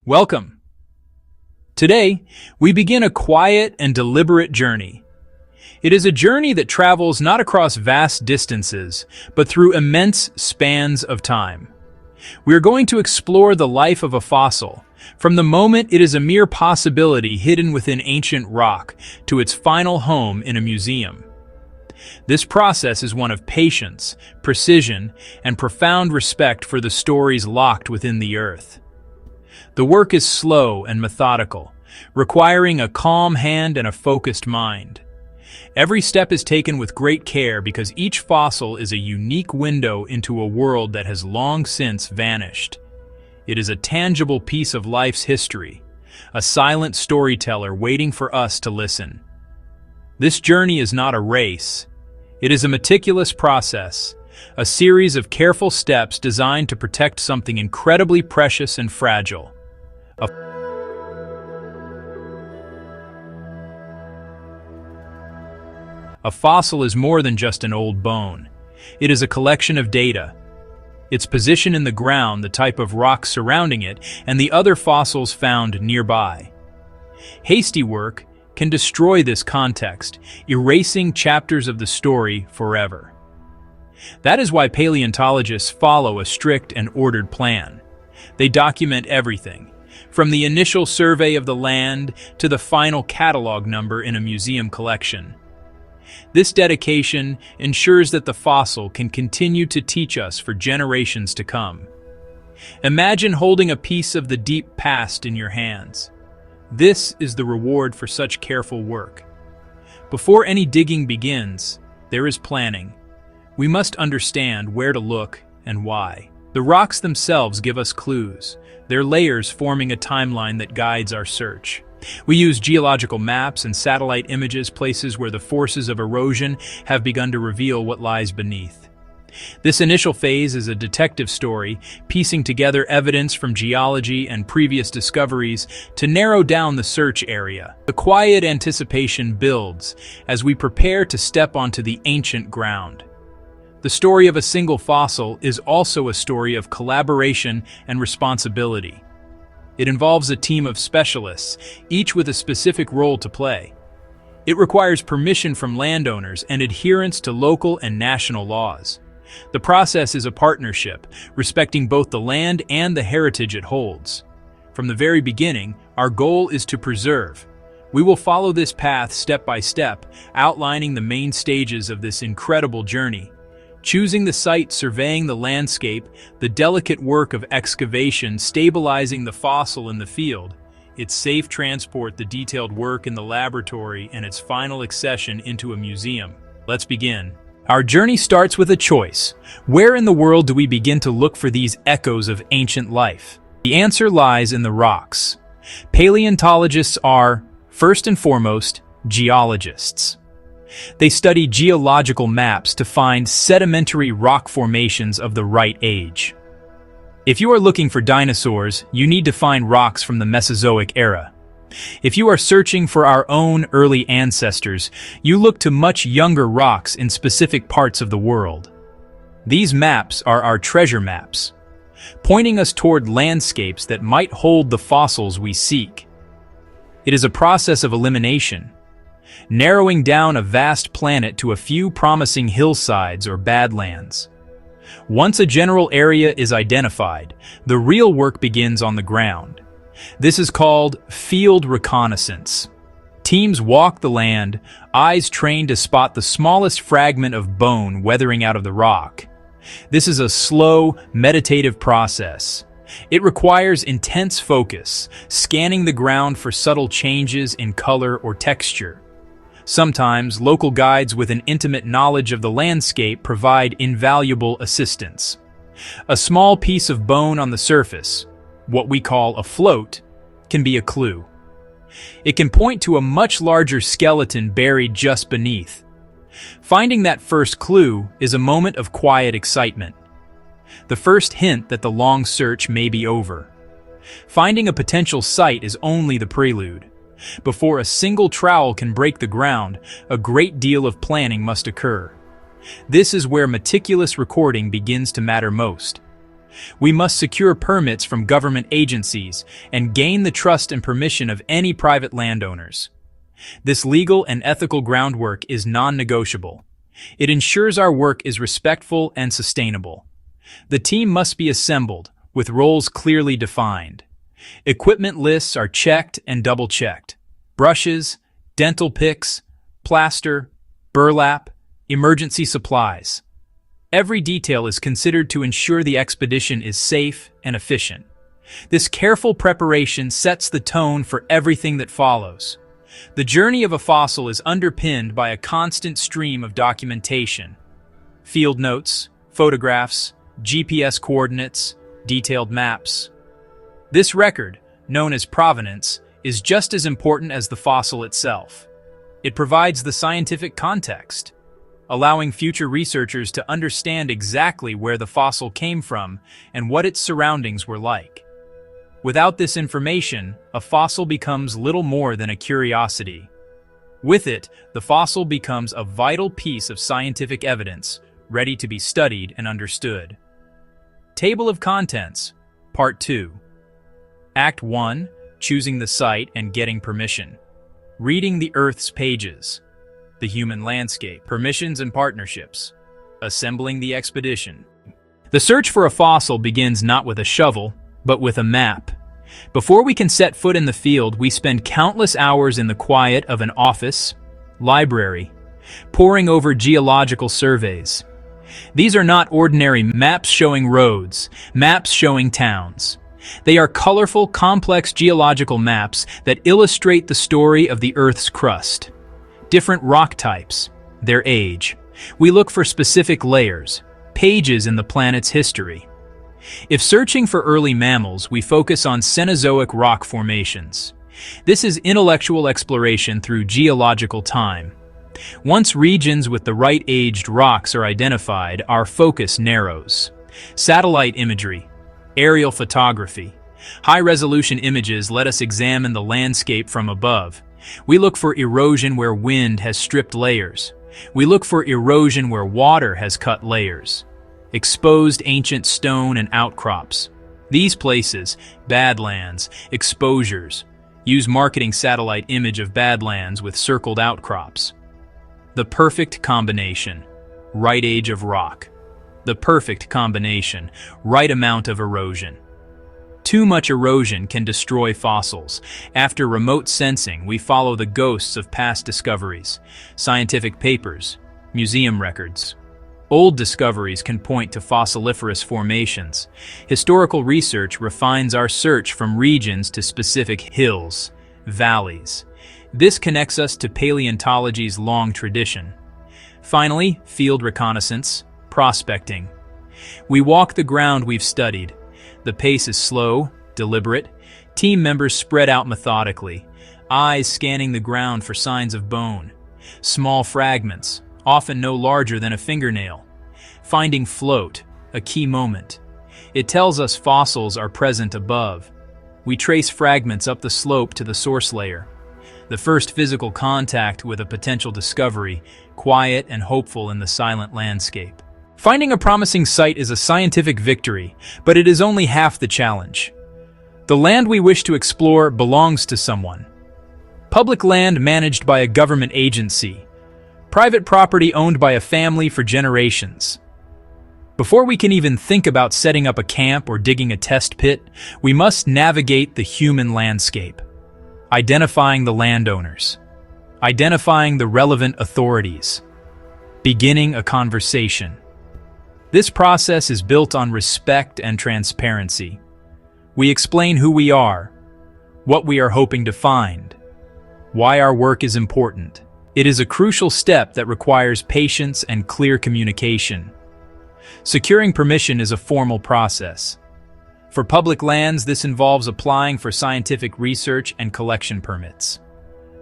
Welcome. Today, we begin a quiet and deliberate journey. It is a journey that travels not across vast distances, but through immense spans of time. We are going to explore the life of a fossil, from the moment it is a mere possibility hidden within ancient rock to its final home in a museum. This process is one of patience, precision, and profound respect for the stories locked within the earth. The work is slow and methodical, requiring a calm hand and a focused mind. Every step is taken with great care because each fossil is a unique window into a world that has long since vanished. It is a tangible piece of life's history, a silent storyteller waiting for us to listen. This journey is not a race. It is a meticulous process, a series of careful steps designed to protect something incredibly precious and fragile. A fossil is more than just an old bone. It is a collection of data. Its position in the ground, the type of rocks surrounding it, and the other fossils found nearby. Hasty work can destroy this context, erasing chapters of the story forever. That is why paleontologists follow a strict and ordered plan. They document everything, from the initial survey of the land to the final catalog number in a museum collection. This dedication ensures that the fossil can continue to teach us for generations to come. Imagine holding a piece of the deep past in your hands. This is the reward for such careful work. Before any digging begins, there is planning. We must understand where to look and why. The rocks themselves give us clues, their layers forming a timeline that guides our search. We use geological maps and satellite images, places where the forces of erosion have begun to reveal what lies beneath. This initial phase is a detective story, piecing together evidence from geology and previous discoveries to narrow down the search area. The quiet anticipation builds as we prepare to step onto the ancient ground. The story of a single fossil is also a story of collaboration and responsibility. It involves a team of specialists, each with a specific role to play. It requires permission from landowners and adherence to local and national laws. The process is a partnership, respecting both the land and the heritage it holds. From the very beginning, our goal is to preserve. We will follow this path step by step, outlining the main stages of this incredible journey. Choosing the site, surveying the landscape, the delicate work of excavation, stabilizing the fossil in the field, its safe transport, the detailed work in the laboratory, and its final accession into a museum. Let's begin. Our journey starts with a choice. Where in the world do we begin to look for these echoes of ancient life? The answer lies in the rocks. Paleontologists are, first and foremost, geologists. They study geological maps to find sedimentary rock formations of the right age. If you are looking for dinosaurs, you need to find rocks from the Mesozoic era. If you are searching for our own early ancestors, you look to much younger rocks in specific parts of the world. These maps are our treasure maps, pointing us toward landscapes that might hold the fossils we seek. It is a process of elimination, narrowing down a vast planet to a few promising hillsides or badlands. Once a general area is identified, the real work begins on the ground. This is called field reconnaissance. Teams walk the land, eyes trained to spot the smallest fragment of bone weathering out of the rock. This is a slow, meditative process. It requires intense focus, scanning the ground for subtle changes in color or texture. Sometimes, local guides with an intimate knowledge of the landscape provide invaluable assistance. A small piece of bone on the surface, what we call a float, can be a clue. It can point to a much larger skeleton buried just beneath. Finding that first clue is a moment of quiet excitement, the first hint that the long search may be over. Finding a potential site is only the prelude. Before a single trowel can break the ground, a great deal of planning must occur. This is where meticulous recording begins to matter most. We must secure permits from government agencies and gain the trust and permission of any private landowners. This legal and ethical groundwork is non-negotiable. It ensures our work is respectful and sustainable. The team must be assembled, with roles clearly defined. Equipment lists are checked and double-checked. Brushes, dental picks, plaster, burlap, emergency supplies. Every detail is considered to ensure the expedition is safe and efficient. This careful preparation sets the tone for everything that follows. The journey of a fossil is underpinned by a constant stream of documentation. Field notes, photographs, GPS coordinates, detailed maps. This record, known as provenance, is just as important as the fossil itself. It provides the scientific context, allowing future researchers to understand exactly where the fossil came from and what its surroundings were like. Without this information, a fossil becomes little more than a curiosity. With it, the fossil becomes a vital piece of scientific evidence, ready to be studied and understood. Table of Contents, Part 2. Act 1, Choosing the Site and Getting Permission. Reading the Earth's pages. The human landscape. Permissions and partnerships. Assembling the expedition. The search for a fossil begins not with a shovel, but with a map. Before we can set foot in the field, we spend countless hours in the quiet of an office, library, poring over geological surveys. These are not ordinary maps showing roads, maps showing towns. They are colorful, complex geological maps that illustrate the story of the Earth's crust. Different rock types, their age. We look for specific layers, pages in the planet's history. If searching for early mammals, we focus on Cenozoic rock formations. This is intellectual exploration through geological time. Once regions with the right aged rocks are identified, our focus narrows. Satellite imagery, aerial photography. High-resolution images let us examine the landscape from above. We look for erosion where wind has stripped layers. We look for erosion where water has cut layers. Exposed ancient stone and outcrops. These places, badlands, exposures, use marketing satellite image of badlands with circled outcrops. The perfect combination, right age of rock. The perfect combination, right amount of erosion. Too much erosion can destroy fossils. After remote sensing, we follow the ghosts of past discoveries, scientific papers, museum records. Old discoveries can point to fossiliferous formations. Historical research refines our search from regions to specific hills, valleys. This connects us to paleontology's long tradition. Finally, field reconnaissance, prospecting. We walk the ground we've studied. The pace is slow, deliberate. Team members spread out methodically, eyes scanning the ground for signs of bone. Small fragments, often no larger than a fingernail. Finding float, a key moment. It tells us fossils are present above. We trace fragments up the slope to the source layer. The first physical contact with a potential discovery, quiet and hopeful in the silent landscape. Finding a promising site is a scientific victory, but it is only half the challenge. The land we wish to explore belongs to someone. Public land managed by a government agency. Private property owned by a family for generations. Before we can even think about setting up a camp or digging a test pit, we must navigate the human landscape. Identifying the landowners. Identifying the relevant authorities. Beginning a conversation. This process is built on respect and transparency. We explain who we are, what we are hoping to find, why our work is important. It is a crucial step that requires patience and clear communication. Securing permission is a formal process. For public lands, this involves applying for scientific research and collection permits.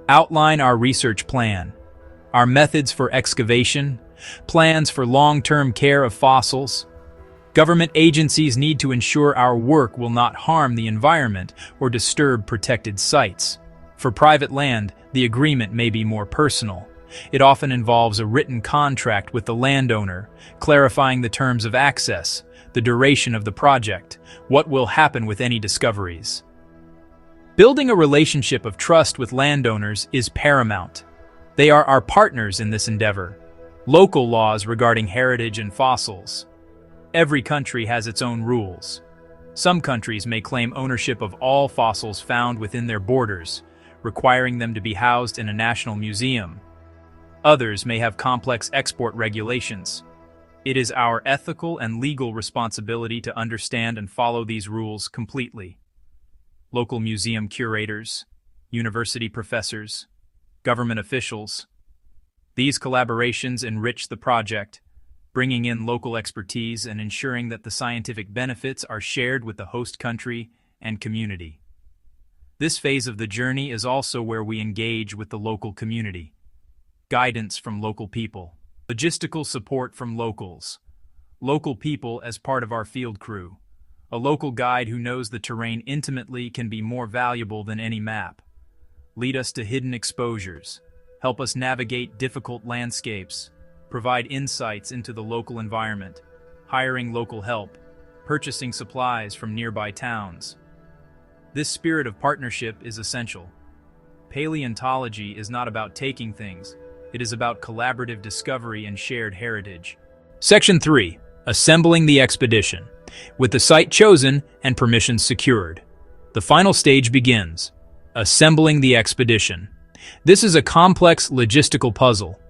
Outline our research plan, our methods for excavation, plans for long-term care of fossils. Government agencies need to ensure our work will not harm the environment or disturb protected sites. For private land, the agreement may be more personal. It often involves a written contract with the landowner, clarifying the terms of access, the duration of the project, what will happen with any discoveries. Building a relationship of trust with landowners is paramount. They are our partners in this endeavor. Local laws regarding heritage and fossils. Every country has its own rules. Some countries may claim ownership of all fossils found within their borders, requiring them to be housed in a national museum. Others may have complex export regulations. It is our ethical and legal responsibility to understand and follow these rules completely. Local museum curators, university professors, government officials. These collaborations enrich the project, bringing in local expertise and ensuring that the scientific benefits are shared with the host country and community. This phase of the journey is also where we engage with the local community. Guidance from local people. Logistical support from locals. Local people as part of our field crew. A local guide who knows the terrain intimately can be more valuable than any map. Lead us to hidden exposures. Help us navigate difficult landscapes. Provide insights into the local environment. Hiring local help. Purchasing supplies from nearby towns. This spirit of partnership is essential. Paleontology is not about taking things. It is about collaborative discovery and shared heritage. Section 3. Assembling the expedition. With the site chosen and permissions secured, the final stage begins. Assembling the expedition. This is a complex logistical puzzle.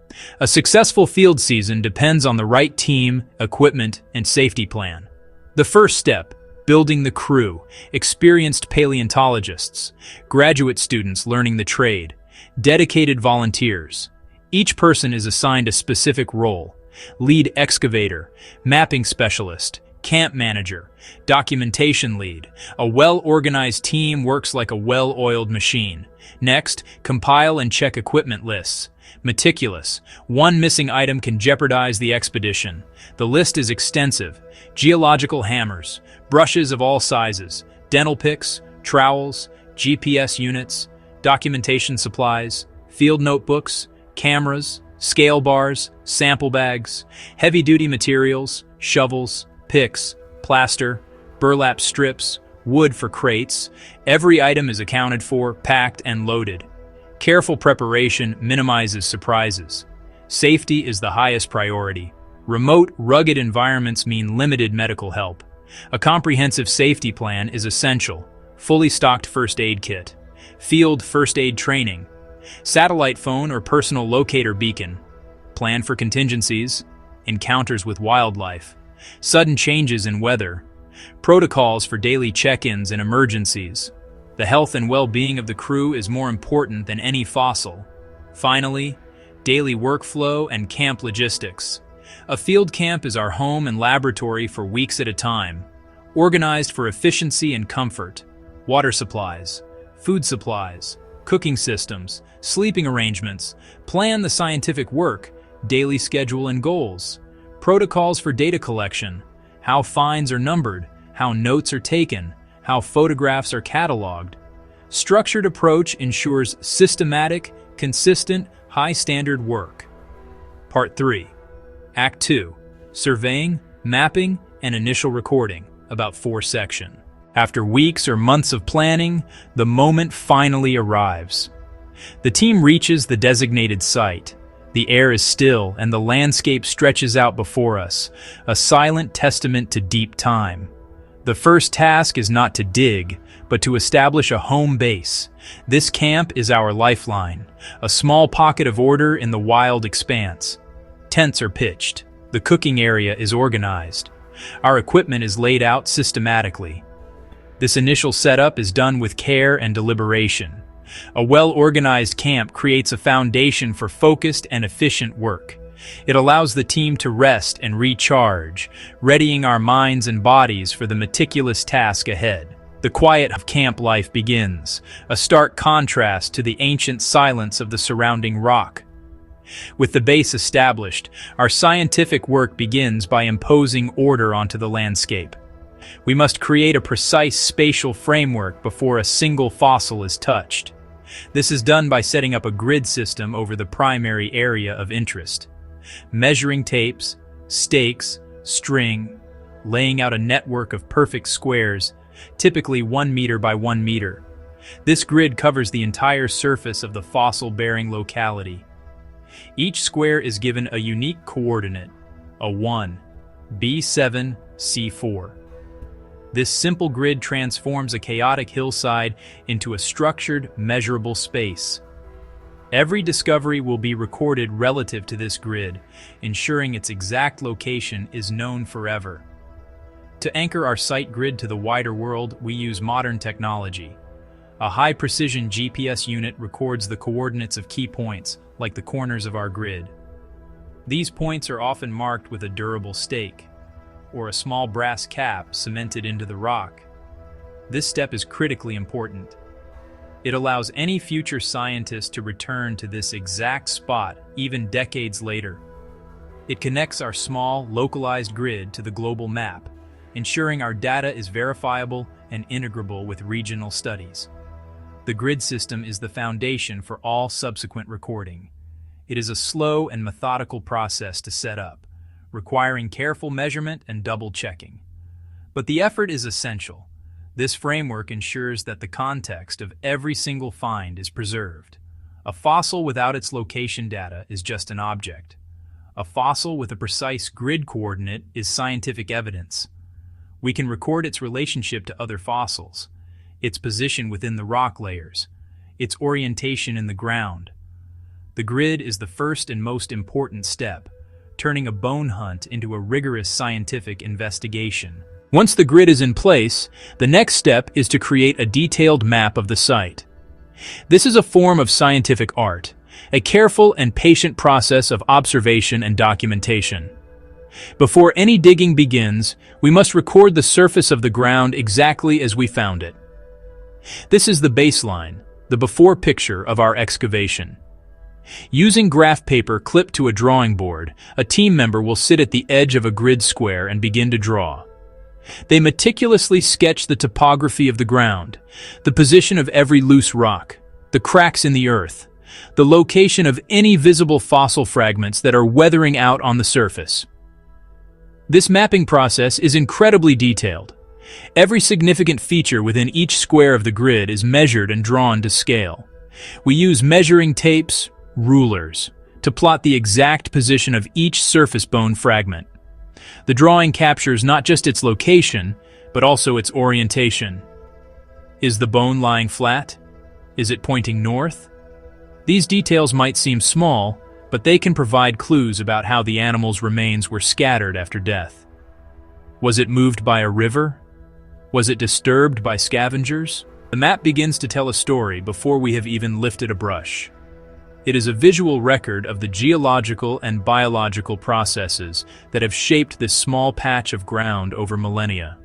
A successful field season depends on the right team, equipment, and safety plan. The first step, building the crew, experienced paleontologists, graduate students learning the trade, dedicated volunteers. Each person is assigned a specific role: lead excavator, mapping specialist, camp manager, documentation lead. A well-organized team works like a well-oiled machine. Next, compile and check equipment lists. Meticulous. One missing item can jeopardize the expedition. The list is extensive. Geological hammers, brushes of all sizes, dental picks, trowels, GPS units, documentation supplies, field notebooks, cameras, scale bars, sample bags, heavy-duty materials, shovels, picks, plaster, burlap strips, wood for crates. Every item is accounted for, packed, and loaded. Careful preparation minimizes surprises. Safety is the highest priority. Remote, rugged environments mean limited medical help. A comprehensive safety plan is essential. Fully stocked first aid kit. Field first aid training. Satellite phone or personal locator beacon. Plan for contingencies. Encounters with wildlife. Sudden changes in weather. Protocols for daily check-ins and emergencies. The health and well-being of the crew is more important than any fossil. Finally, daily workflow and camp logistics. A field camp is our home and laboratory for weeks at a time, organized for efficiency and comfort. Water supplies, food supplies, cooking systems, sleeping arrangements. Plan the scientific work, daily schedule and goals. Protocols for data collection, how finds are numbered, how notes are taken, how photographs are cataloged. Structured approach ensures systematic, consistent, high-standard work. Part 3. Act 2. Surveying, mapping, and initial recording, about 4 sections. After weeks or months of planning, the moment finally arrives. The team reaches the designated site. The air is still and the landscape stretches out before us, a silent testament to deep time. The first task is not to dig, but to establish a home base. This camp is our lifeline, a small pocket of order in the wild expanse. Tents are pitched. The cooking area is organized. Our equipment is laid out systematically. This initial setup is done with care and deliberation. A well-organized camp creates a foundation for focused and efficient work. It allows the team to rest and recharge, readying our minds and bodies for the meticulous task ahead. The quiet of camp life begins, a stark contrast to the ancient silence of the surrounding rock. With the base established, our scientific work begins by imposing order onto the landscape. We must create a precise spatial framework before a single fossil is touched. This is done by setting up a grid system over the primary area of interest. Measuring tapes, stakes, string, laying out a network of perfect squares, typically 1 meter by 1 meter. This grid covers the entire surface of the fossil-bearing locality. Each square is given a unique coordinate, a 1, B7, C4. This simple grid transforms a chaotic hillside into a structured, measurable space. Every discovery will be recorded relative to this grid, ensuring its exact location is known forever. To anchor our site grid to the wider world, we use modern technology. A high-precision GPS unit records the coordinates of key points, like the corners of our grid. These points are often marked with a durable stake, or a small brass cap cemented into the rock. This step is critically important. It allows any future scientist to return to this exact spot even decades later. It connects our small, localized grid to the global map, ensuring our data is verifiable and integrable with regional studies. The grid system is the foundation for all subsequent recording. It is a slow and methodical process to set up, requiring careful measurement and double-checking. But the effort is essential. This framework ensures that the context of every single find is preserved. A fossil without its location data is just an object. A fossil with a precise grid coordinate is scientific evidence. We can record its relationship to other fossils, its position within the rock layers, its orientation in the ground. The grid is the first and most important step, turning a bone hunt into a rigorous scientific investigation. Once the grid is in place, the next step is to create a detailed map of the site. This is a form of scientific art, a careful and patient process of observation and documentation. Before any digging begins, we must record the surface of the ground exactly as we found it. This is the baseline, the before picture of our excavation. Using graph paper clipped to a drawing board, a team member will sit at the edge of a grid square and begin to draw. They meticulously sketch the topography of the ground, the position of every loose rock, the cracks in the earth, the location of any visible fossil fragments that are weathering out on the surface. This mapping process is incredibly detailed. Every significant feature within each square of the grid is measured and drawn to scale. We use measuring tapes, rulers, to plot the exact position of each surface bone fragment. The drawing captures not just its location, but also its orientation. Is the bone lying flat? Is it pointing north? These details might seem small, but they can provide clues about how the animal's remains were scattered after death. Was it moved by a river? Was it disturbed by scavengers? The map begins to tell a story before we have even lifted a brush. It is a visual record of the geological and biological processes that have shaped this small patch of ground over millennia.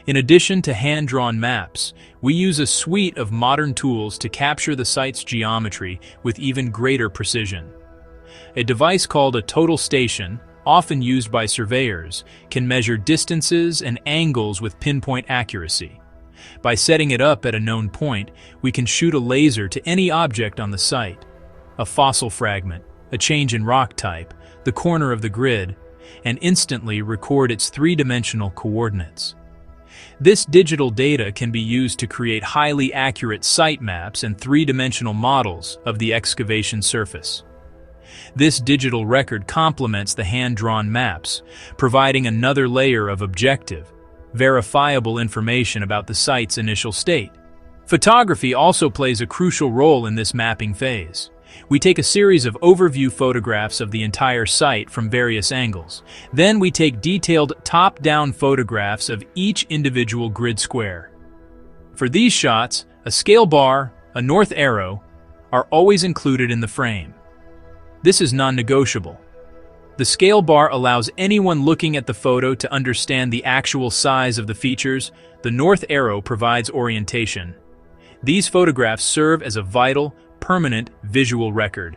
In addition to hand-drawn maps, we use a suite of modern tools to capture the site's geometry with even greater precision. A device called a total station, often used by surveyors, can measure distances and angles with pinpoint accuracy. By setting it up at a known point, we can shoot a laser to any object on the site. A fossil fragment, a change in rock type, the corner of the grid, and instantly record its three-dimensional coordinates. This digital data can be used to create highly accurate site maps and three-dimensional models of the excavation surface. This digital record complements the hand-drawn maps, providing another layer of objective, verifiable information about the site's initial state. Photography also plays a crucial role in this mapping phase. We take a series of overview photographs of the entire site from various angles. Then we take detailed top-down photographs of each individual grid square. For these shots, a scale bar, a north arrow, are always included in the frame. This is non-negotiable. The scale bar allows anyone looking at the photo to understand the actual size of the features. The north arrow provides orientation. These photographs serve as a vital, permanent visual record.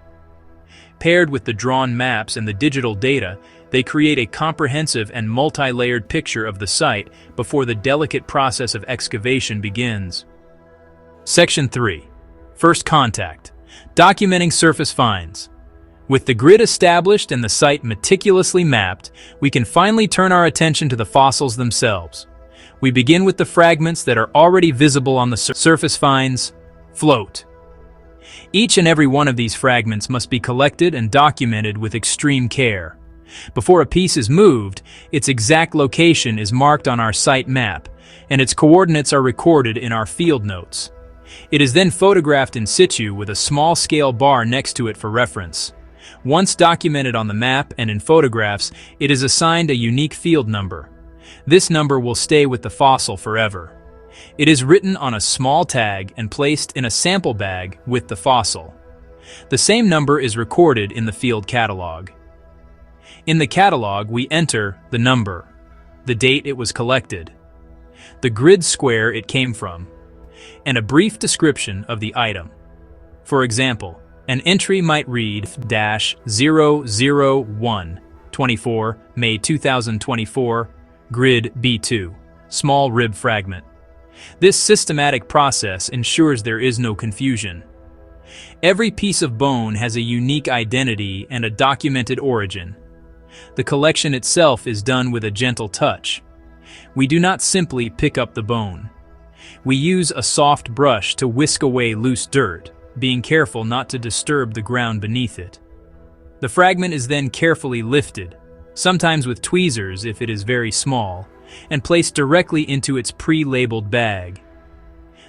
Paired with the drawn maps and the digital data, they create a comprehensive and multi-layered picture of the site before the delicate process of excavation begins. Section 3. First Contact. Documenting surface finds. With the grid established and the site meticulously mapped, we can finally turn our attention to the fossils themselves. We begin with the fragments that are already visible on the surface finds, float. Each and every one of these fragments must be collected and documented with extreme care. Before a piece is moved, its exact location is marked on our site map, and its coordinates are recorded in our field notes. It is then photographed in situ with a small-scale bar next to it for reference. Once documented on the map and in photographs, it is assigned a unique field number. This number will stay with the fossil forever. It is written on a small tag and placed in a sample bag with the fossil. The same number is recorded in the field catalog. In the catalog, we enter the number, the date it was collected, the grid square it came from, and a brief description of the item. For example, an entry might read -001 24 May 2024, grid B2, small rib fragment. This systematic process ensures there is no confusion. Every piece of bone has a unique identity and a documented origin. The collection itself is done with a gentle touch. We do not simply pick up the bone. We use a soft brush to whisk away loose dirt, being careful not to disturb the ground beneath it. The fragment is then carefully lifted, sometimes with tweezers if it is very small, and placed directly into its pre-labeled bag.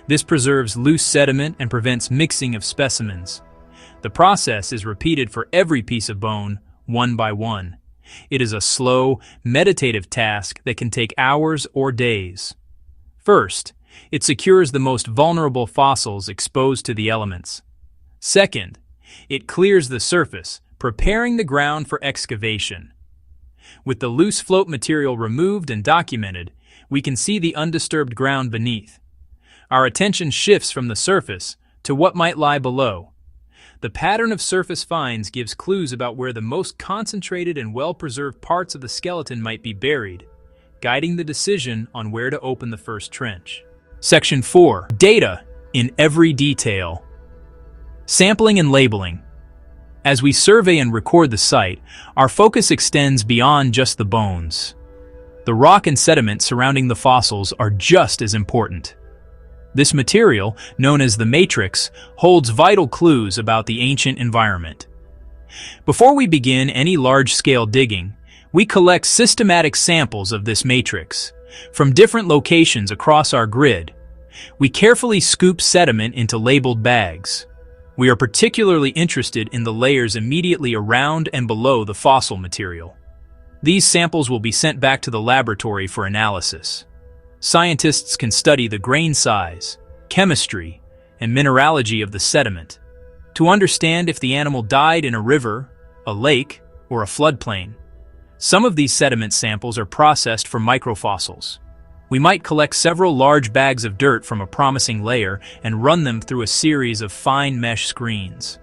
This preserves loose sediment and prevents mixing of specimens. The process is repeated for every piece of bone, one by one. It is a slow, meditative task that can take hours or days. First, it secures the most vulnerable fossils exposed to the elements. Second, it clears the surface, preparing the ground for excavation. With the loose float material removed and documented, we can see the undisturbed ground beneath. Our attention shifts from the surface to what might lie below. The pattern of surface finds gives clues about where the most concentrated and well-preserved parts of the skeleton might be buried, guiding the decision on where to open the first trench. Section 4. Data in every detail. Sampling and labeling. As we survey and record the site, our focus extends beyond just the bones. The rock and sediment surrounding the fossils are just as important. This material, known as the matrix, holds vital clues about the ancient environment. Before we begin any large-scale digging, we collect systematic samples of this matrix. From different locations across our grid, we carefully scoop sediment into labeled bags. We are particularly interested in the layers immediately around and below the fossil material. These samples will be sent back to the laboratory for analysis. Scientists can study the grain size, chemistry, and mineralogy of the sediment to understand if the animal died in a river, a lake, or a floodplain. Some of these sediment samples are processed for microfossils. We might collect several large bags of dirt from a promising layer and run them through a series of fine mesh screens.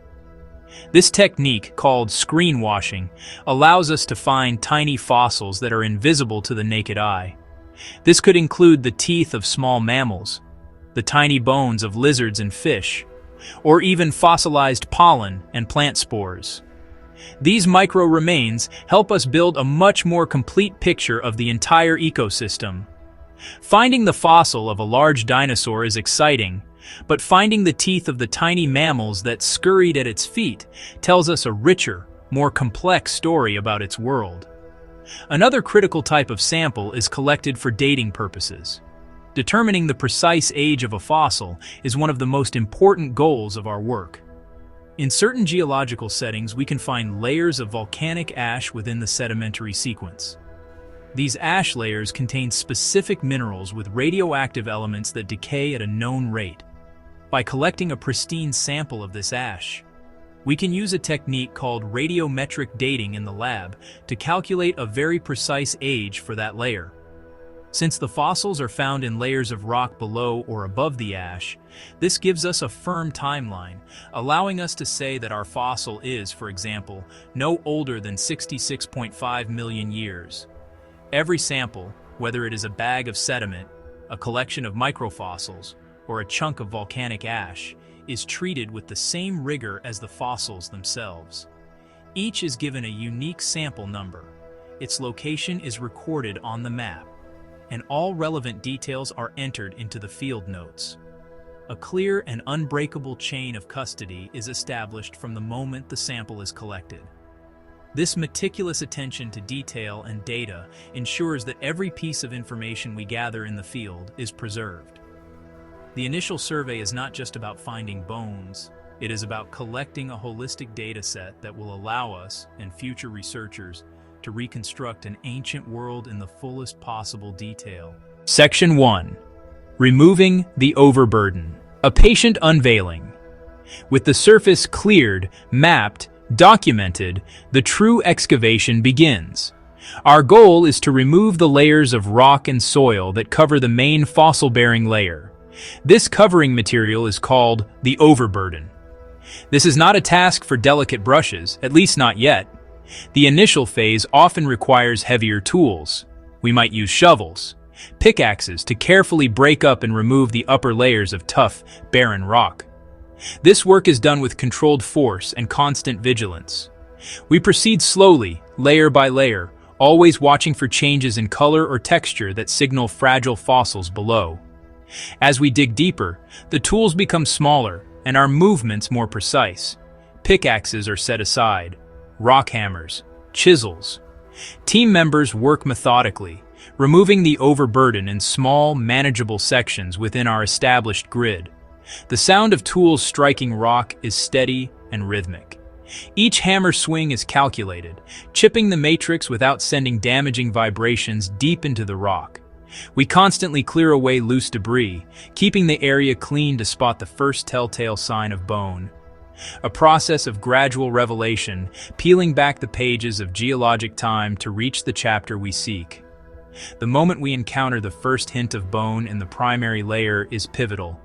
This technique, called screen washing, allows us to find tiny fossils that are invisible to the naked eye. This could include the teeth of small mammals, the tiny bones of lizards and fish, or even fossilized pollen and plant spores. These micro-remains help us build a much more complete picture of the entire ecosystem. Finding the fossil of a large dinosaur is exciting, but finding the teeth of the tiny mammals that scurried at its feet tells us a richer, more complex story about its world. Another critical type of sample is collected for dating purposes. Determining the precise age of a fossil is one of the most important goals of our work. In certain geological settings, we can find layers of volcanic ash within the sedimentary sequence. These ash layers contain specific minerals with radioactive elements that decay at a known rate. By collecting a pristine sample of this ash, we can use a technique called radiometric dating in the lab to calculate a very precise age for that layer. Since the fossils are found in layers of rock below or above the ash, this gives us a firm timeline, allowing us to say that our fossil is, for example, no older than 66.5 million years. Every sample, whether it is a bag of sediment, a collection of microfossils, or a chunk of volcanic ash, is treated with the same rigor as the fossils themselves. Each is given a unique sample number. Its location is recorded on the map, and all relevant details are entered into the field notes. A clear and unbreakable chain of custody is established from the moment the sample is collected. This meticulous attention to detail and data ensures that every piece of information we gather in the field is preserved. The initial survey is not just about finding bones, it is about collecting a holistic data set that will allow us and future researchers to reconstruct an ancient world in the fullest possible detail. Section 1. Removing the overburden. A patient unveiling. With the surface cleared, mapped, documented, the true excavation begins. Our goal is to remove the layers of rock and soil that cover the main fossil-bearing layer. This covering material is called the overburden. This is not a task for delicate brushes, at least not yet. The initial phase often requires heavier tools. We might use shovels, pickaxes to carefully break up and remove the upper layers of tough, barren rock. This work is done with controlled force and constant vigilance. We proceed slowly, layer by layer, always watching for changes in color or texture that signal fragile fossils below. As we dig deeper, the tools become smaller and our movements more precise. Pickaxes are set aside, rock hammers, chisels. Team members work methodically, removing the overburden in small, manageable sections within our established grid. The sound of tools striking rock is steady and rhythmic. Each hammer swing is calculated, chipping the matrix without sending damaging vibrations deep into the rock. We constantly clear away loose debris, keeping the area clean to spot the first telltale sign of bone. A process of gradual revelation, peeling back the pages of geologic time to reach the chapter we seek. The moment we encounter the first hint of bone in the primary layer is pivotal.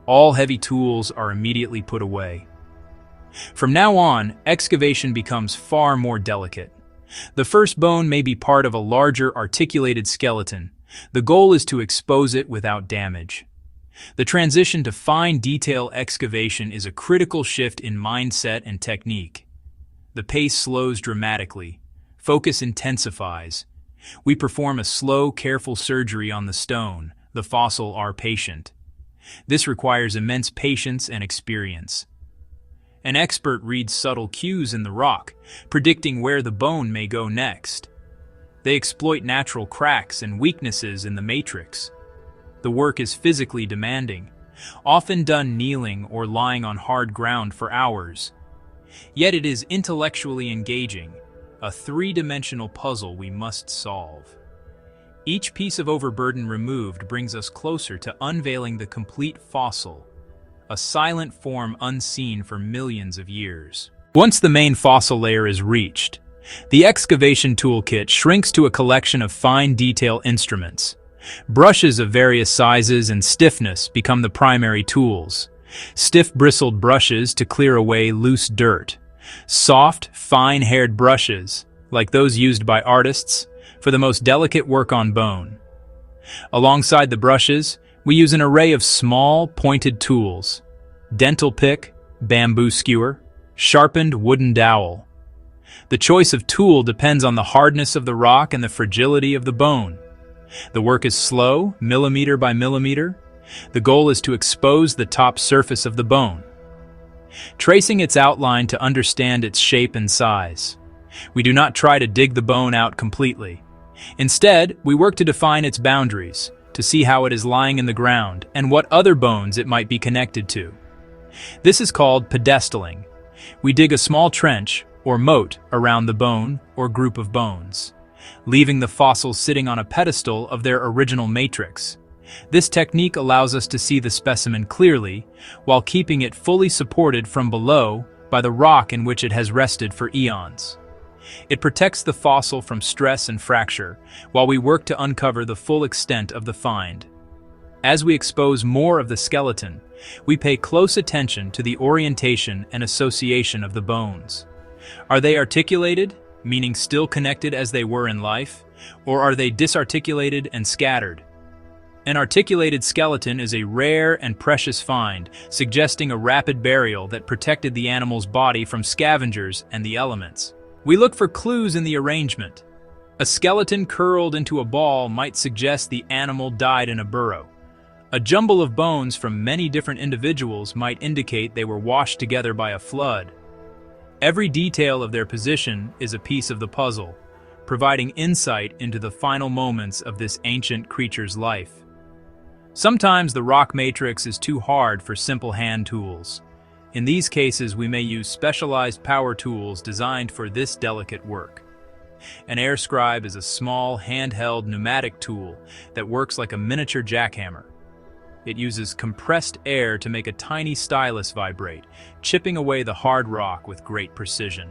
All heavy tools are immediately put away. From now on, excavation becomes far more delicate. The first bone may be part of a larger articulated skeleton. The goal is to expose it without damage. The transition to fine detail excavation is a critical shift in mindset and technique. The pace slows dramatically. Focus intensifies. We perform a slow, careful surgery on the stone, the fossil, our patient. This requires immense patience and experience. An expert reads subtle cues in the rock, predicting where the bone may go next. They exploit natural cracks and weaknesses in the matrix. The work is physically demanding, often done kneeling or lying on hard ground for hours. Yet it is intellectually engaging, a three-dimensional puzzle we must solve. Each piece of overburden removed brings us closer to unveiling the complete fossil, a silent form unseen for millions of years. Once the main fossil layer is reached, the excavation toolkit shrinks to a collection of fine detail instruments. Brushes of various sizes and stiffness become the primary tools. Stiff bristled brushes to clear away loose dirt. Soft, fine-haired brushes, like those used by artists, for the most delicate work on bone. Alongside the brushes, we use an array of small, pointed tools: dental pick, bamboo skewer, sharpened wooden dowel. The choice of tool depends on the hardness of the rock and the fragility of the bone. The work is slow, millimeter by millimeter. The goal is to expose the top surface of the bone, tracing its outline to understand its shape and size. We do not try to dig the bone out completely. Instead, we work to define its boundaries, to see how it is lying in the ground and what other bones it might be connected to. This is called pedestaling. We dig a small trench or moat around the bone or group of bones, leaving the fossils sitting on a pedestal of their original matrix. This technique allows us to see the specimen clearly, while keeping it fully supported from below by the rock in which it has rested for eons. It protects the fossil from stress and fracture, while we work to uncover the full extent of the find. As we expose more of the skeleton, we pay close attention to the orientation and association of the bones. Are they articulated, meaning still connected as they were in life, or are they disarticulated and scattered? An articulated skeleton is a rare and precious find, suggesting a rapid burial that protected the animal's body from scavengers and the elements. We look for clues in the arrangement. A skeleton curled into a ball might suggest the animal died in a burrow. A jumble of bones from many different individuals might indicate they were washed together by a flood. Every detail of their position is a piece of the puzzle, providing insight into the final moments of this ancient creature's life. Sometimes the rock matrix is too hard for simple hand tools. In these cases, we may use specialized power tools designed for this delicate work. An air scribe is a small, handheld pneumatic tool that works like a miniature jackhammer. It uses compressed air to make a tiny stylus vibrate, chipping away the hard rock with great precision.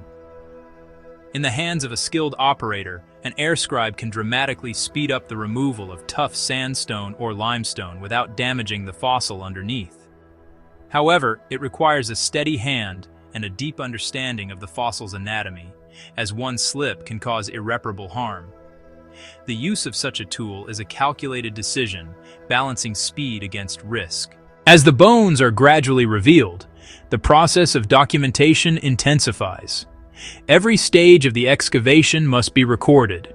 In the hands of a skilled operator, an air scribe can dramatically speed up the removal of tough sandstone or limestone without damaging the fossil underneath. However, it requires a steady hand and a deep understanding of the fossil's anatomy, as one slip can cause irreparable harm. The use of such a tool is a calculated decision, balancing speed against risk. As the bones are gradually revealed, the process of documentation intensifies. Every stage of the excavation must be recorded.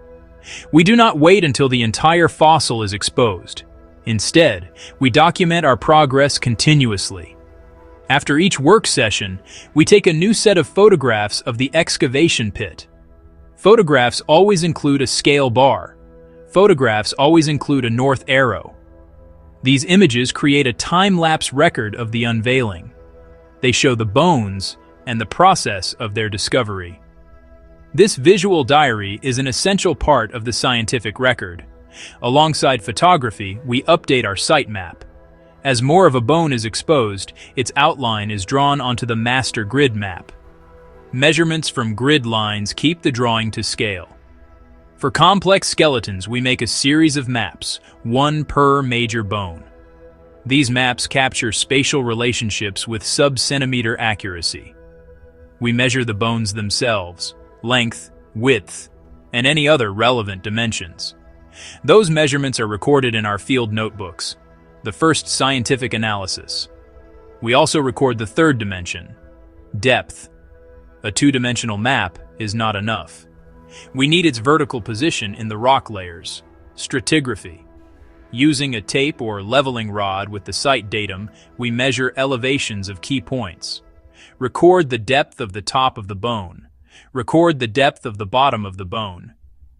We do not wait until the entire fossil is exposed. Instead, we document our progress continuously. After each work session, we take a new set of photographs of the excavation pit. Photographs always include a scale bar. Photographs always include a north arrow. These images create a time-lapse record of the unveiling. They show the bones and the process of their discovery. This visual diary is an essential part of the scientific record. Alongside photography, we update our site map. As more of a bone is exposed, its outline is drawn onto the master grid map. Measurements from grid lines keep the drawing to scale. For complex skeletons, we make a series of maps, one per major bone. These maps capture spatial relationships with sub-centimeter accuracy. We measure the bones themselves, length, width, and any other relevant dimensions. Those measurements are recorded in our field notebooks, the first scientific analysis. We also record the third dimension, depth. A two-dimensional map is not enough. We need its vertical position in the rock layers, stratigraphy. Using a tape or leveling rod with the site datum, we measure elevations of key points. Record the depth of the top of the bone. Record the depth of the bottom of the bone.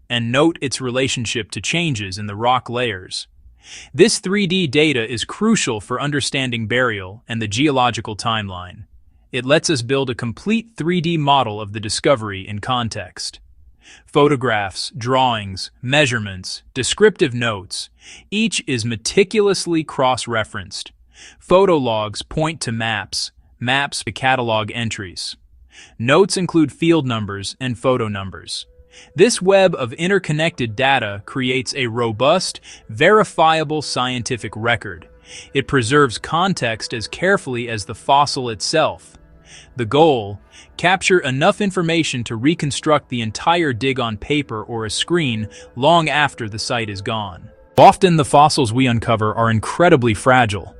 And note its relationship to changes in the rock layers. This 3D data is crucial for understanding burial and the geological timeline. It lets us build a complete 3D model of the discovery in context. Photographs, drawings, measurements, descriptive notes, each is meticulously cross-referenced. Photo logs point to maps, maps to catalog entries. Notes include field numbers and photo numbers. This web of interconnected data creates a robust, verifiable scientific record. It preserves context as carefully as the fossil itself. The goal: capture enough information to reconstruct the entire dig on paper or a screen long after the site is gone. Often the fossils we uncover are incredibly fragile.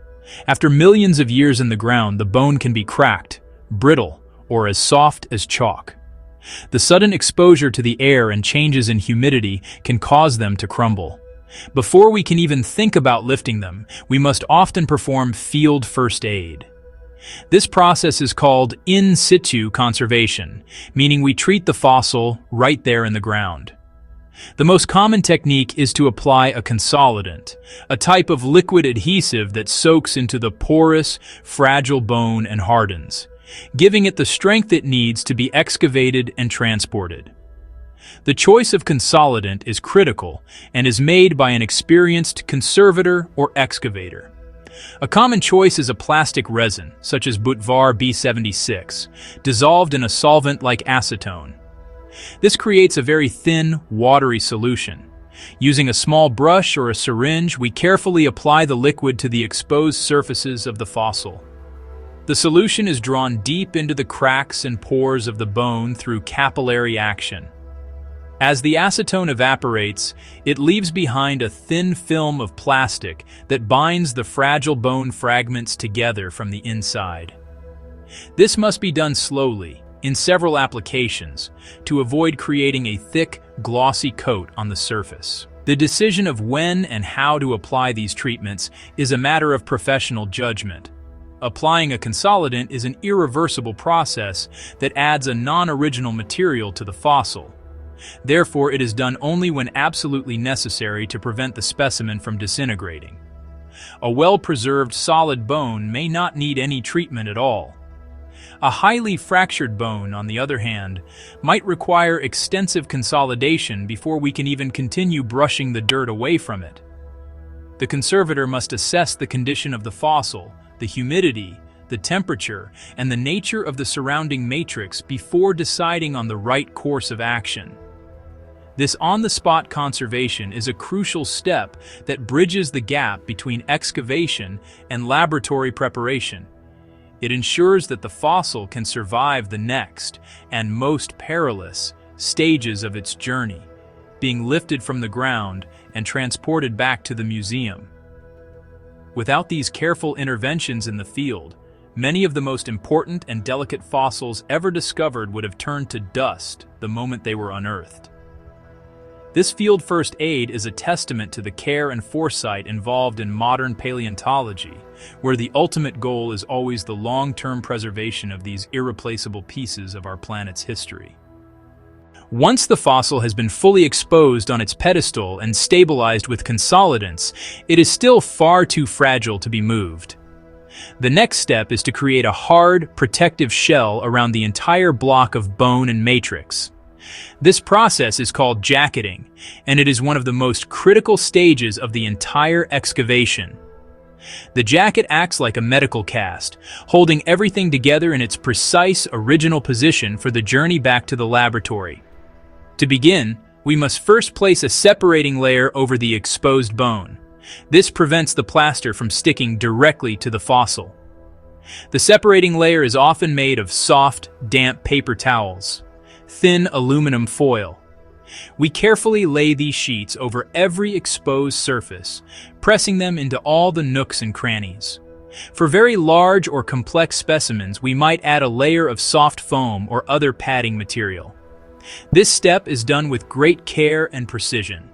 After millions of years in the ground, the bone can be cracked, brittle, or as soft as chalk. The sudden exposure to the air and changes in humidity can cause them to crumble. Before we can even think about lifting them, we must often perform field first aid. This process is called in situ conservation, meaning we treat the fossil right there in the ground. The most common technique is to apply a consolidant, a type of liquid adhesive that soaks into the porous, fragile bone and hardens, giving it the strength it needs to be excavated and transported. The choice of consolidant is critical and is made by an experienced conservator or excavator. A common choice is a plastic resin, such as Butvar B76, dissolved in a solvent like acetone. This creates a very thin, watery solution. Using a small brush or a syringe, we carefully apply the liquid to the exposed surfaces of the fossil. The solution is drawn deep into the cracks and pores of the bone through capillary action. As the acetone evaporates, it leaves behind a thin film of plastic that binds the fragile bone fragments together from the inside. This must be done slowly, in several applications, to avoid creating a thick, glossy coat on the surface. The decision of when and how to apply these treatments is a matter of professional judgment. Applying a consolidant is an irreversible process that adds a non-original material to the fossil. Therefore, it is done only when absolutely necessary to prevent the specimen from disintegrating. A well-preserved solid bone may not need any treatment at all. A highly fractured bone, on the other hand, might require extensive consolidation before we can even continue brushing the dirt away from it. The conservator must assess the condition of the fossil, the humidity, the temperature, and the nature of the surrounding matrix before deciding on the right course of action. This on-the-spot conservation is a crucial step that bridges the gap between excavation and laboratory preparation. It ensures that the fossil can survive the next, and most perilous, stages of its journey, being lifted from the ground and transported back to the museum. Without these careful interventions in the field, many of the most important and delicate fossils ever discovered would have turned to dust the moment they were unearthed. This field first aid is a testament to the care and foresight involved in modern paleontology, where the ultimate goal is always the long-term preservation of these irreplaceable pieces of our planet's history. Once the fossil has been fully exposed on its pedestal and stabilized with consolidants, it is still far too fragile to be moved. The next step is to create a hard, protective shell around the entire block of bone and matrix. This process is called jacketing, and it is one of the most critical stages of the entire excavation. The jacket acts like a medical cast, holding everything together in its precise original position for the journey back to the laboratory. To begin, we must first place a separating layer over the exposed bone. This prevents the plaster from sticking directly to the fossil. The separating layer is often made of soft, damp paper towels, thin aluminum foil. We carefully lay these sheets over every exposed surface, pressing them into all the nooks and crannies. For very large or complex specimens, we might add a layer of soft foam or other padding material. This step is done with great care and precision.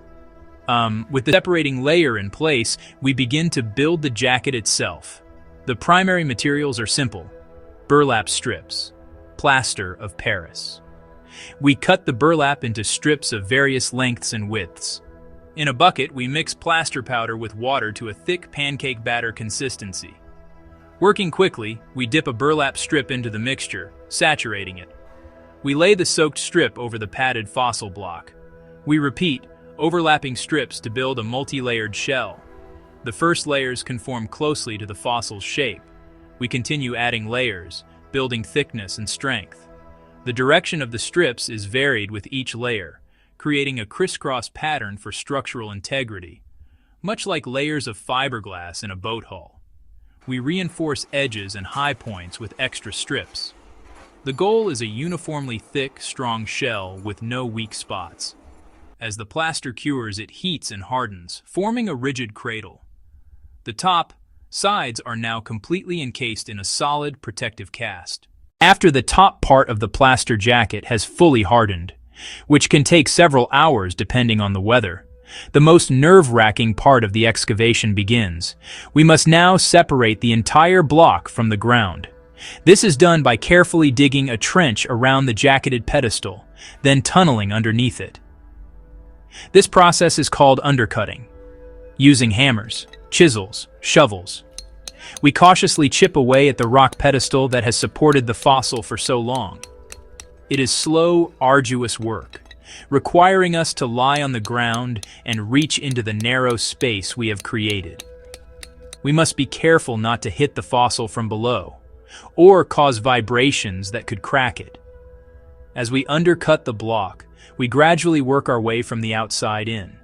With the separating layer in place, we begin to build the jacket itself. The primary materials are simple: burlap strips, plaster of Paris. We cut the burlap into strips of various lengths and widths. In a bucket, we mix plaster powder with water to a thick pancake batter consistency. Working quickly, we dip a burlap strip into the mixture, saturating it. We lay the soaked strip over the padded fossil block. We repeat, overlapping strips to build a multi-layered shell. The first layers conform closely to the fossil's shape. We continue adding layers, building thickness and strength. The direction of the strips is varied with each layer, creating a crisscross pattern for structural integrity, much like layers of fiberglass in a boat hull. We reinforce edges and high points with extra strips. The goal is a uniformly thick, strong shell with no weak spots. As the plaster cures, it heats and hardens, forming a rigid cradle. The top, sides are now completely encased in a solid, protective cast. After the top part of the plaster jacket has fully hardened, which can take several hours depending on the weather, the most nerve-wracking part of the excavation begins. We must now separate the entire block from the ground. This is done by carefully digging a trench around the jacketed pedestal, then tunneling underneath it. This process is called undercutting. Using hammers, chisels, shovels, we cautiously chip away at the rock pedestal that has supported the fossil for so long. It is slow, arduous work, requiring us to lie on the ground and reach into the narrow space we have created. We must be careful not to hit the fossil from below, or cause vibrations that could crack it. As we undercut the block, we gradually work our way from the outside in,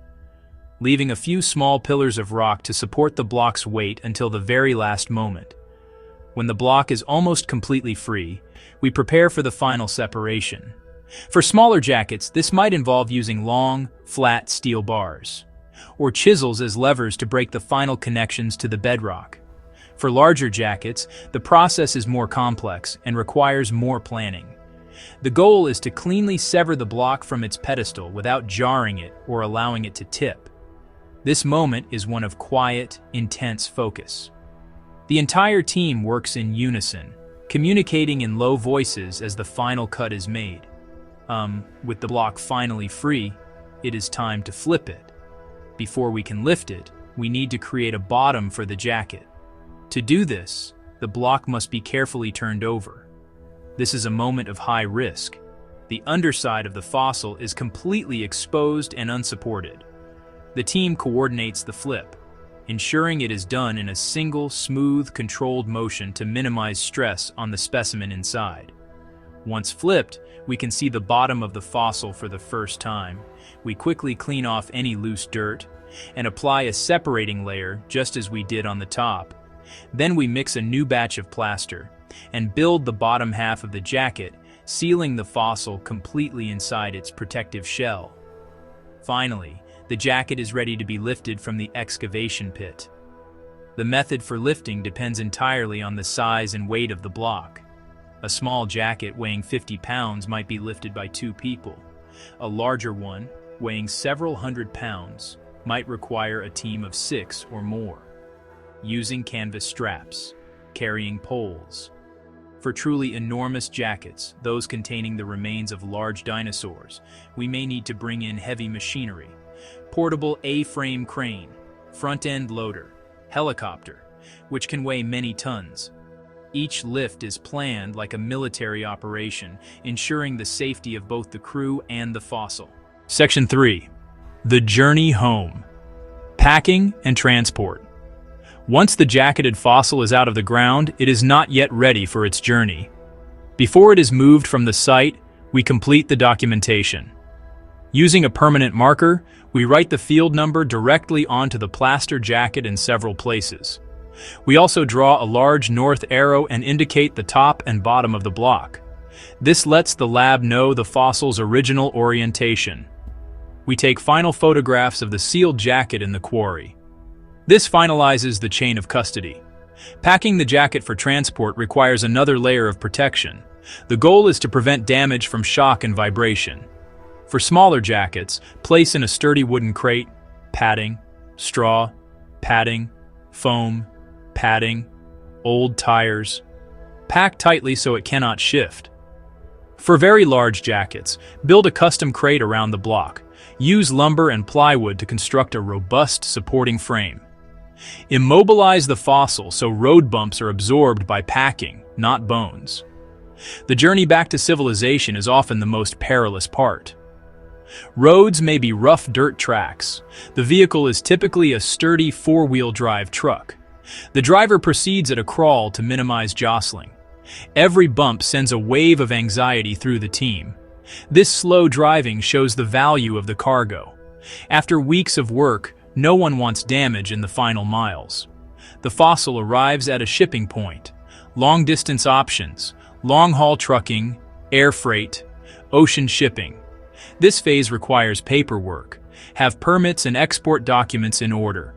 leaving a few small pillars of rock to support the block's weight until the very last moment. When the block is almost completely free, we prepare for the final separation. For smaller jackets, this might involve using long, flat steel bars, or chisels as levers to break the final connections to the bedrock. For larger jackets, the process is more complex and requires more planning. The goal is to cleanly sever the block from its pedestal without jarring it or allowing it to tip. This moment is one of quiet, intense focus. The entire team works in unison, communicating in low voices as the final cut is made. With the block finally free, it is time to flip it. Before we can lift it, we need to create a bottom for the jacket. To do this, the block must be carefully turned over. This is a moment of high risk. The underside of the fossil is completely exposed and unsupported. The team coordinates the flip, ensuring it is done in a single, smooth, controlled motion to minimize stress on the specimen inside. Once flipped, we can see the bottom of the fossil for the first time. We quickly clean off any loose dirt and apply a separating layer just as we did on the top. Then we mix a new batch of plaster and build the bottom half of the jacket, sealing the fossil completely inside its protective shell. Finally, the jacket is ready to be lifted from the excavation pit. The method for lifting depends entirely on the size and weight of the block. A small jacket weighing 50 pounds might be lifted by 2 people. A larger one, weighing several hundred pounds, might require a team of 6 or more. Using canvas straps, carrying poles. For truly enormous jackets, those containing the remains of large dinosaurs, we may need to bring in heavy machinery. Portable A-frame crane, front-end loader, helicopter, which can weigh many tons. Each lift is planned like a military operation, ensuring the safety of both the crew and the fossil. Section 3. The journey home. Packing and transport. Once the jacketed fossil is out of the ground, it is not yet ready for its journey. Before it is moved from the site, we complete the documentation. Using a permanent marker, we write the field number directly onto the plaster jacket in several places. We also draw a large north arrow and indicate the top and bottom of the block. This lets the lab know the fossil's original orientation. We take final photographs of the sealed jacket in the quarry. This finalizes the chain of custody. Packing the jacket for transport requires another layer of protection. The goal is to prevent damage from shock and vibration. For smaller jackets, place in a sturdy wooden crate, padding, straw, padding, foam, padding, old tires. Pack tightly so it cannot shift. For very large jackets, build a custom crate around the block. Use lumber and plywood to construct a robust supporting frame. Immobilize the fossil so road bumps are absorbed by packing, not bones. The journey back to civilization is often the most perilous part. Roads may be rough dirt tracks. The vehicle is typically a sturdy 4-wheel drive truck. The driver proceeds at a crawl to minimize jostling. Every bump sends a wave of anxiety through the team. This slow driving shows the value of the cargo. After weeks of work, no one wants damage in the final miles. The fossil arrives at a shipping point. Long-distance options, long-haul trucking, air freight, ocean shipping. This phase requires paperwork. Have permits and export documents in order.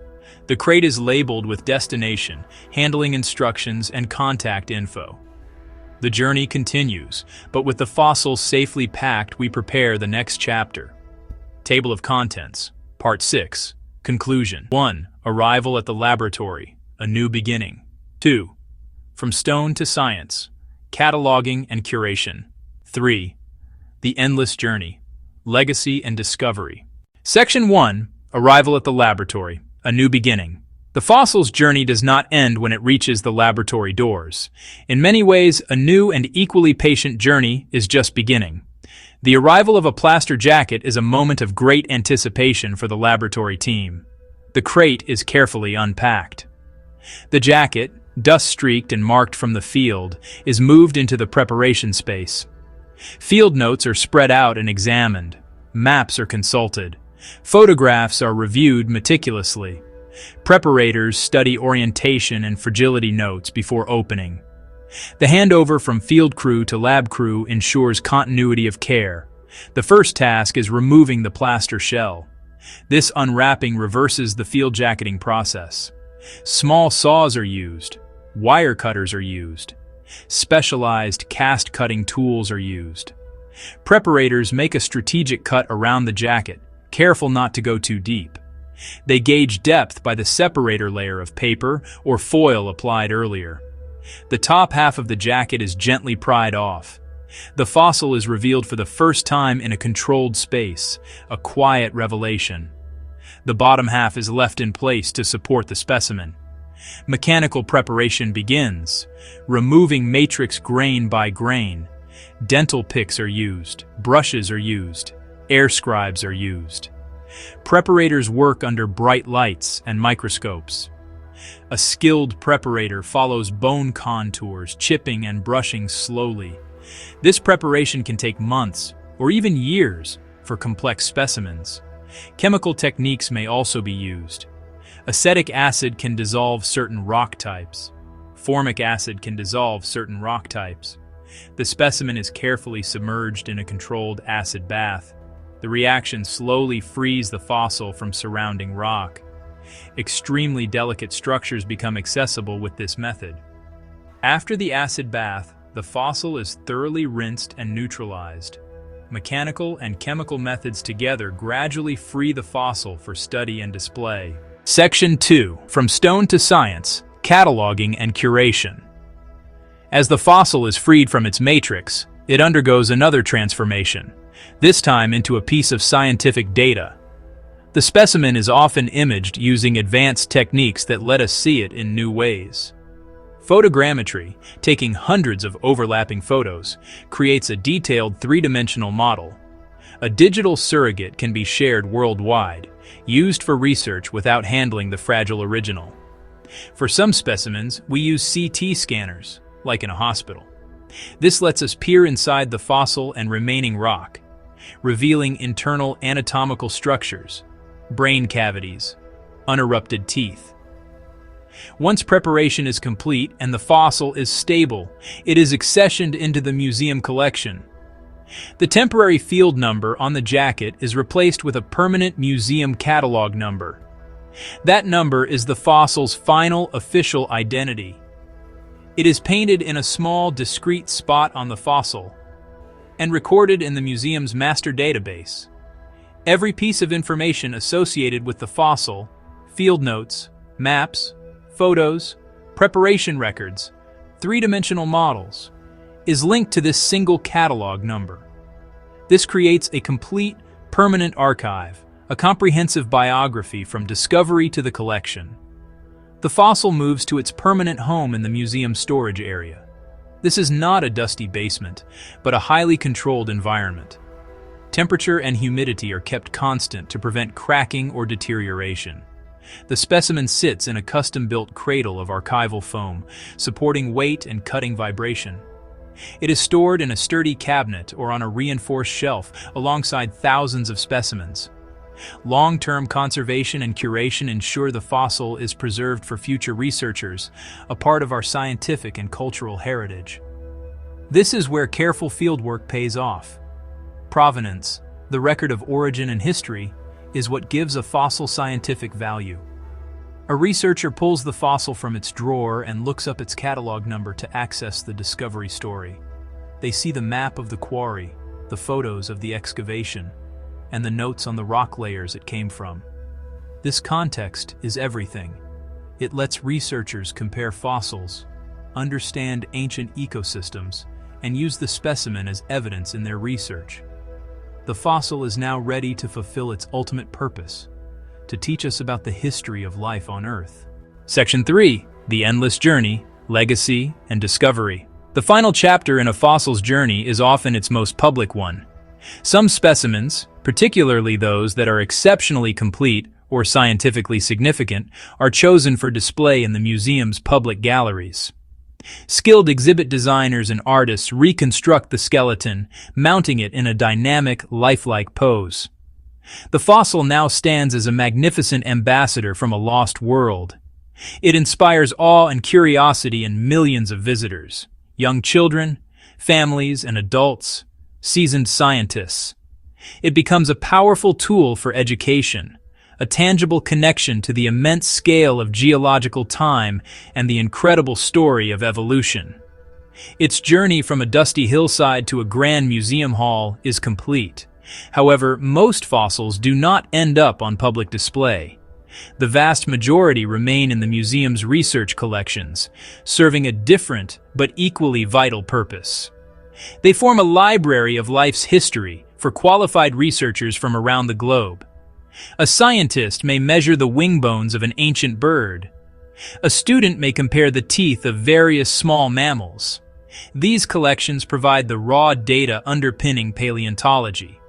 The crate is labeled with destination, handling instructions, and contact info. The journey continues, but with the fossils safely packed, we prepare the next chapter. Table of Contents, Part 6. Conclusion. 1. Arrival at the laboratory, a new beginning. 2. From stone to science, cataloging and curation. 3. The endless journey, legacy and discovery. Section 1. Arrival at the laboratory, a new beginning. The fossil's journey does not end when it reaches the laboratory doors. In many ways, a new and equally patient journey is just beginning. The arrival of a plaster jacket is a moment of great anticipation for the laboratory team. The crate is carefully unpacked. The jacket, dust-streaked and marked from the field, is moved into the preparation space. Field notes are spread out and examined. Maps are consulted. Photographs are reviewed meticulously. Preparators study orientation and fragility notes before opening. The handover from field crew to lab crew ensures continuity of care. The first task is removing the plaster shell. This unwrapping reverses the field jacketing process. Small saws are used. Wire cutters are used. Specialized cast cutting tools are used. Preparators make a strategic cut around the jacket, careful not to go too deep. They gauge depth by the separator layer of paper or foil applied earlier. The top half of the jacket is gently pried off. The fossil is revealed for the first time in a controlled space, a quiet revelation. The bottom half is left in place to support the specimen. Mechanical preparation begins, removing matrix grain by grain. Dental picks are used, brushes are used, air scribes are used. Preparators work under bright lights and microscopes. A skilled preparator follows bone contours, chipping and brushing slowly. This preparation can take months or even years for complex specimens. Chemical techniques may also be used. Acetic acid can dissolve certain rock types. Formic acid can dissolve certain rock types. The specimen is carefully submerged in a controlled acid bath. The reaction slowly frees the fossil from surrounding rock. Extremely delicate structures become accessible with this method. After the acid bath, the fossil is thoroughly rinsed and neutralized. Mechanical and chemical methods together gradually free the fossil for study and display. Section 2. From Stone to Science, Cataloging and Curation. As the fossil is freed from its matrix, it undergoes another transformation, this time into a piece of scientific data. The specimen is often imaged using advanced techniques that let us see it in new ways. Photogrammetry, taking hundreds of overlapping photos, creates a detailed three-dimensional model. A digital surrogate can be shared worldwide, used for research without handling the fragile original. For some specimens, we use CT scanners, like in a hospital. This lets us peer inside the fossil and remaining rock, revealing internal anatomical structures, brain cavities, unerupted teeth. Once preparation is complete and the fossil is stable, it is accessioned into the museum collection. The temporary field number on the jacket is replaced with a permanent museum catalog number. That number is the fossil's final official identity. It is painted in a small, discrete spot on the fossil and recorded in the museum's master database. Every piece of information associated with the fossil, field notes, maps, photos, preparation records, three-dimensional models, is linked to this single catalog number. This creates a complete, permanent archive, a comprehensive biography from discovery to the collection. The fossil moves to its permanent home in the museum storage area. This is not a dusty basement, but a highly controlled environment. Temperature and humidity are kept constant to prevent cracking or deterioration. The specimen sits in a custom-built cradle of archival foam, supporting weight and cutting vibration. It is stored in a sturdy cabinet or on a reinforced shelf alongside thousands of specimens. Long-term conservation and curation ensure the fossil is preserved for future researchers, a part of our scientific and cultural heritage. This is where careful fieldwork pays off. Provenance, the record of origin and history, is what gives a fossil scientific value. A researcher pulls the fossil from its drawer and looks up its catalog number to access the discovery story. They see the map of the quarry, the photos of the excavation, and the notes on the rock layers it came from. This context is everything. It lets researchers compare fossils, understand ancient ecosystems, and use the specimen as evidence in their research. The fossil is now ready to fulfill its ultimate purpose, to teach us about the history of life on Earth. Section 3. The Endless Journey, Legacy, and Discovery. The final chapter in a fossil's journey is often its most public one. Some specimens, particularly those that are exceptionally complete or scientifically significant, are chosen for display in the museum's public galleries. Skilled exhibit designers and artists reconstruct the skeleton, mounting it in a dynamic, lifelike pose. The fossil now stands as a magnificent ambassador from a lost world. It inspires awe and curiosity in millions of visitors, young children, families, and adults, seasoned scientists. It becomes a powerful tool for education, a tangible connection to the immense scale of geological time and the incredible story of evolution. Its journey from a dusty hillside to a grand museum hall is complete. However, most fossils do not end up on public display. The vast majority remain in the museum's research collections, serving a different but equally vital purpose. They form a library of life's history for qualified researchers from around the globe. A scientist may measure the wing bones of an ancient bird. A student may compare the teeth of various small mammals. These collections provide the raw data underpinning paleontology.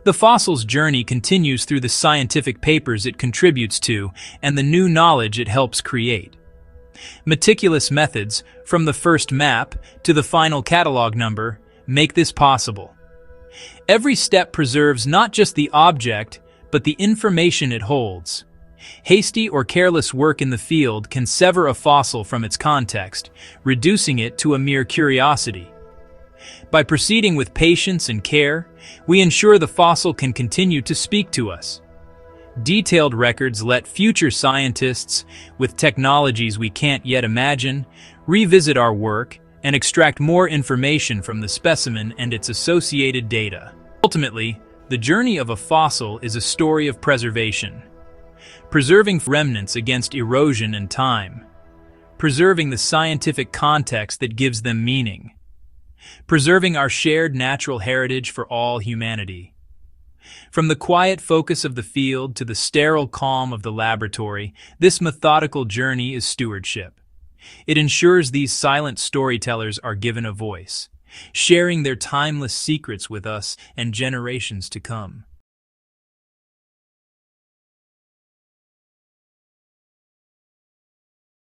The fossil's journey continues through the scientific papers it contributes to and the new knowledge it helps create. Meticulous methods, from the first map to the final catalog number, make this possible. Every step preserves not just the object, but the information it holds. Hasty or careless work in the field can sever a fossil from its context, reducing it to a mere curiosity. By proceeding with patience and care, we ensure the fossil can continue to speak to us. Detailed records let future scientists, with technologies we can't yet imagine, revisit our work and extract more information from the specimen and its associated data. Ultimately, the journey of a fossil is a story of preservation. Preserving remnants against erosion and time. Preserving the scientific context that gives them meaning. Preserving our shared natural heritage for all humanity. From the quiet focus of the field to the sterile calm of the laboratory, this methodical journey is stewardship. It ensures these silent storytellers are given a voice, sharing their timeless secrets with us and generations to come.